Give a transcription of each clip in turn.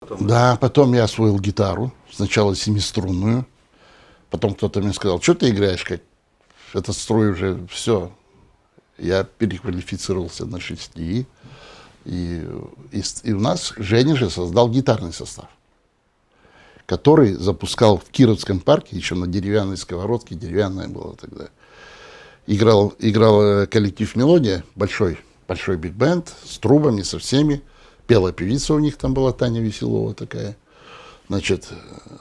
потом? Да, потом я освоил гитару, сначала семиструнную, потом кто-то мне сказал, что ты играешь, как это строй уже, все. Я переквалифицировался на шести, и у нас Женя же создал гитарный состав, который запускал в Кировском парке, еще на деревянной сковородке, деревянная была тогда. Играл коллектив «Мелодия», большой биг-бенд, с трубами, со всеми. Пела певица у них там была, Таня Веселова такая. Значит,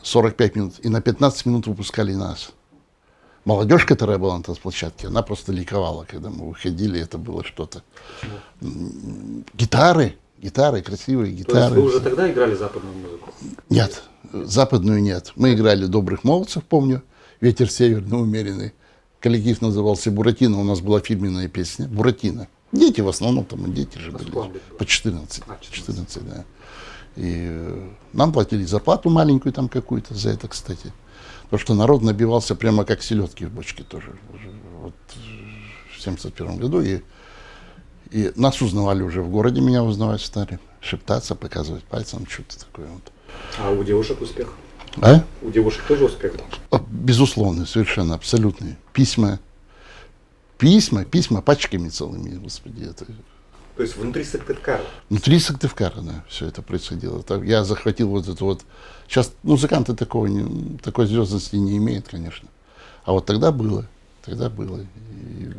45 минут. И на 15 минут выпускали нас. Молодежь, которая была на танцплощадке, она просто ликовала, когда мы выходили, это было что-то. Гитары, красивые гитары. То есть вы уже тогда играли западную музыку? Нет, западную нет. Мы играли «Добрых молодцев», помню, «Ветер северный, умеренный». Коллектив назывался «Буратино», у нас была фирменная песня «Буратино». Дети в основном, там и дети же были. По 14. 14, да. И нам платили зарплату маленькую там какую-то за это, кстати. Потому что народ набивался прямо как селедки в бочке тоже. Вот в 71 году. И нас узнавали уже в городе, меня узнавать стали. Шептаться, показывать пальцем, что-то такое вот. А у девушек успех? А? У девушек тоже успех был? Безусловно, совершенно, абсолютный. Письма пачками целыми, господи. Это... То есть внутри Сыктывкара? Внутри Сыктывкара, да, все это происходило. Я захватил вот это вот... Сейчас музыканты такой звездности не имеют, конечно. А вот тогда было. И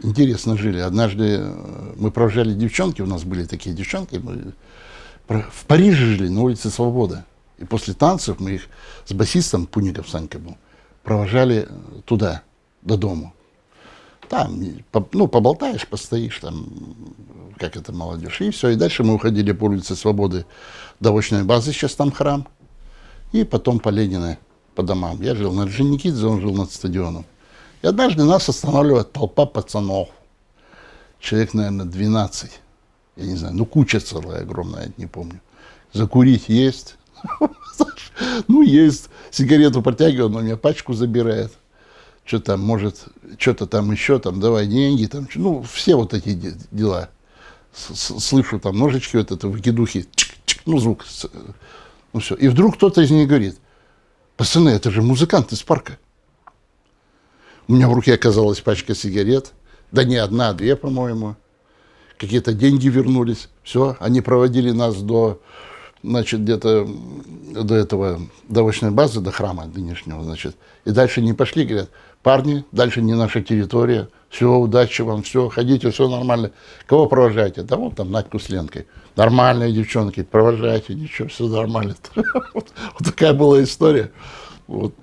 интересно жили. Однажды мы провожали девчонки, у нас были такие девчонки, мы в Париже жили, на улице Свобода. И после танцев мы их с басистом, Пуников Санька был, провожали туда, до дому. Там, поболтаешь, постоишь, там, как это молодежь, и все. И дальше мы уходили по улице Свободы до очной базы, сейчас там храм, и потом по Ленина, по домам. Я жил на Орджоникидзе, он жил над стадионом. И однажды нас останавливает толпа пацанов. Человек, наверное, 12. Я не знаю, куча целая, огромная, не помню. Закурить есть? Есть. Сигарету протягиваю, он у меня пачку забирает. Что там, может, что-то там еще, там, давай деньги, там, все вот эти дела. Слышу там ножички, вот это, выкидухи, звук, все. И вдруг кто-то из них говорит, пацаны, это же музыкант из парка. У меня в руке оказалась пачка сигарет, да не одна, а две, по-моему. Какие-то деньги вернулись, все, они проводили нас где-то до очной базы, до храма нынешнего, и дальше не пошли, говорят, парни, дальше не наша территория, все, удачи вам, все, ходите, все нормально. Кого провожаете? Да вот там Надьку с Ленкой. Нормальные девчонки, провожайте, ничего, все нормально. Вот такая была история. Вот.